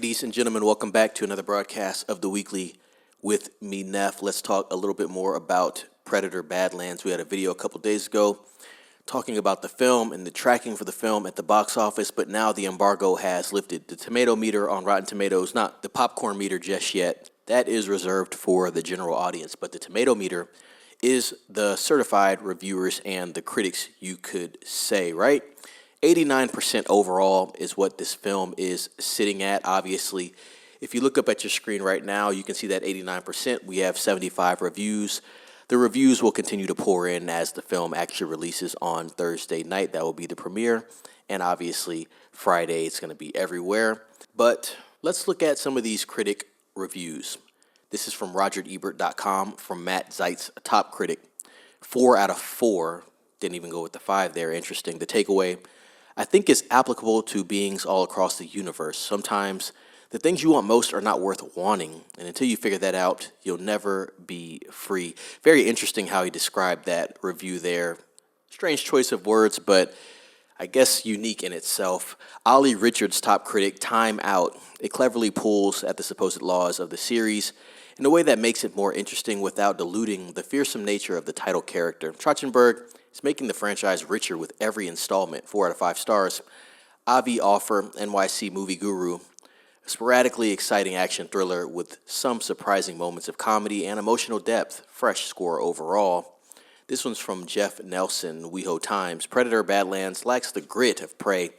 Ladies and gentlemen, welcome back to another broadcast of the Weekly with me, Neff. Let's talk a little bit more about Predator Badlands. We had a video a couple days ago talking about the film and the tracking for the film at the box office, but now the embargo has lifted. The tomato meter on Rotten Tomatoes, not the popcorn meter just yet, that is reserved for the general audience, but the tomato meter is the certified reviewers and the critics, you could say, right? 89% overall is what this film is sitting at. Obviously, if you look up at your screen right now, you can see that 89%. We have 75 reviews. The reviews will continue to pour in as the film actually releases on Thursday night. That will be the premiere. And obviously, Friday, it's going to be everywhere. But let's look at some of these critic reviews. This is from RogerEbert.com from Matt Zeitz, a top critic. 4 out of 4. Didn't even go with the 5 there. Interesting. The takeaway, I think, is applicable to beings all across the universe. Sometimes the things you want most are not worth wanting, and until you figure that out, you'll never be free. Very interesting how he described that review there. Strange choice of words, but I guess unique in itself. Ollie Richards, top critic, Time Out. It cleverly pulls at the supposed laws of the series in a way that makes it more interesting without diluting the fearsome nature of the title character. Trachtenberg is making the franchise richer with every installment. 4 out of 5 stars. Avi Offer, NYC movie guru. A sporadically exciting action thriller with some surprising moments of comedy and emotional depth. Fresh score overall. This one's from Jeff Nelson, WeHo Times. Predator Badlands lacks the grit of Prey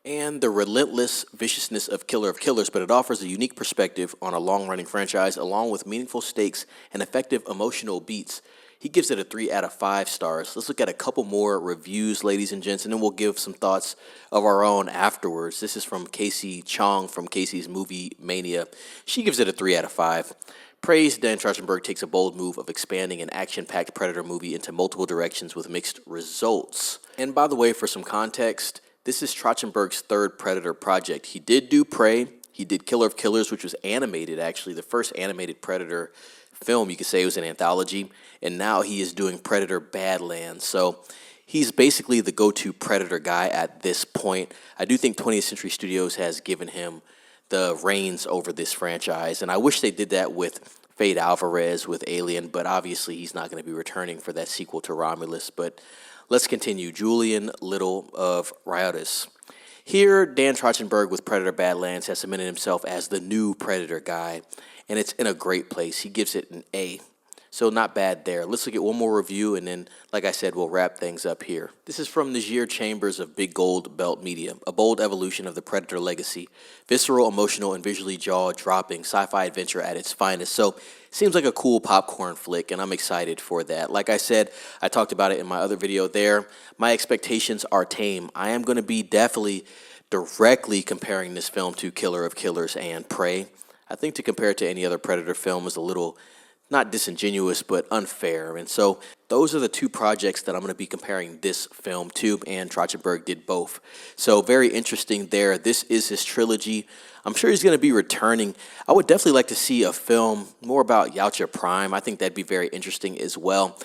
and the relentless viciousness of Killer of Killers, but it offers a unique perspective on a long-running franchise along with meaningful stakes and effective emotional beats. He gives it a 3 out of 5 stars. Let's look at a couple more reviews, ladies and gents, and then we'll give some thoughts of our own afterwards. This is from Casey Chong from Casey's Movie Mania. She gives it a 3 out of 5. Praise Dan Trachtenberg takes a bold move of expanding an action-packed Predator movie into multiple directions with mixed results. And by the way, for some context, this is Trachtenberg's third Predator project. He did do Prey. He did Killer of Killers, which was animated, actually. The first animated Predator film, you could say it was an anthology. And now he is doing Predator Badlands. So he's basically the go-to Predator guy at this point. I do think 20th Century Studios has given him the reins over this franchise. And I wish they did that with Fade Alvarez, with Alien. But obviously he's not going to be returning for that sequel to Romulus. But let's continue. Julian Little of Riotus. Here, Dan Trachtenberg with Predator Badlands has cemented himself as the new Predator guy, and it's in a great place. He gives it an A. So not bad there. Let's look at one more review, and then, like I said, we'll wrap things up here. This is from Najir Chambers of Big Gold Belt Media. A bold evolution of the Predator legacy. Visceral, emotional, and visually jaw-dropping sci-fi adventure at its finest. So seems like a cool popcorn flick, and I'm excited for that. Like I said, I talked about it in my other video there. My expectations are tame. I am going to be definitely directly comparing this film to Killer of Killers and Prey. I think to compare it to any other Predator film is a little, not disingenuous, but unfair. And so those are the two projects that I'm going to be comparing this film to, and Trachtenberg did both. So very interesting there. This is his trilogy. I'm sure he's going to be returning. I would definitely like to see a film more about Yautja Prime. I think that'd be very interesting as well.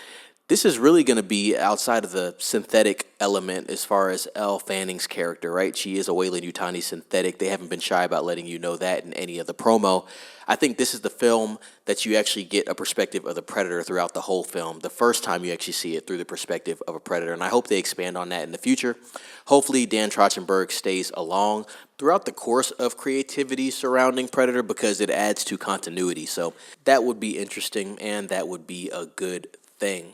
This is really going to be outside of the synthetic element as far as Elle Fanning's character, right? She is a Weyland-Yutani synthetic. They haven't been shy about letting you know that in any of the promo. I think this is the film that you actually get a perspective of the Predator throughout the whole film. The first time you actually see it through the perspective of a Predator, and I hope they expand on that in the future. Hopefully Dan Trachtenberg stays along throughout the course of creativity surrounding Predator because it adds to continuity. So that would be interesting, and that would be a good thing.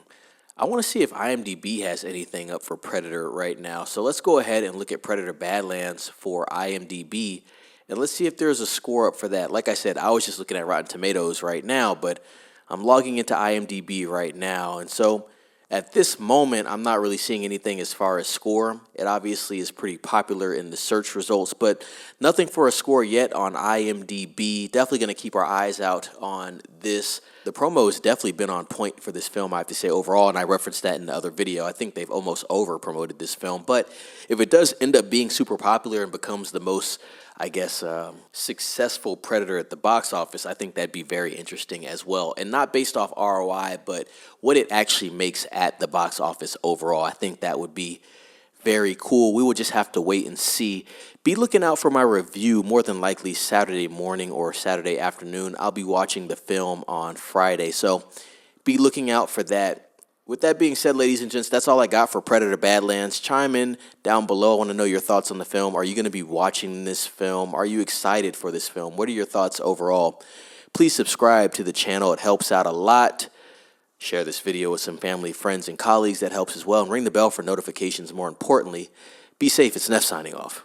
I want to see if IMDb has anything up for Predator right now. So let's go ahead and look at Predator Badlands for IMDb. And let's see if there's a score up for that. Like I said, I was just looking at Rotten Tomatoes right now, but I'm logging into IMDb right now. And so at this moment, I'm not really seeing anything as far as score. It obviously is pretty popular in the search results, but nothing for a score yet on IMDb. Definitely going to keep our eyes out on this. The promo has definitely been on point for this film, I have to say, overall, and I referenced that in the other video. I think they've almost over-promoted this film, but if it does end up being super popular and becomes the most, I guess, successful Predator at the box office, I think that'd be very interesting as well. And not based off ROI, but what it actually makes at the box office overall. I think that would be very cool. We will just have to wait and see. Be looking out for my review, more than likely Saturday morning or Saturday afternoon. I'll be watching the film on Friday, so be looking out for that. With that being said, ladies and gents, that's all I got for Predator Badlands. Chime in down below. I want to know your thoughts on the film. Are you going to be watching this film? Are you excited for this film? What are your thoughts overall? Please subscribe to the channel. It helps out a lot. Share this video with some family, friends, and colleagues. That helps as well. And ring the bell for notifications. More importantly, be safe. It's Neff signing off.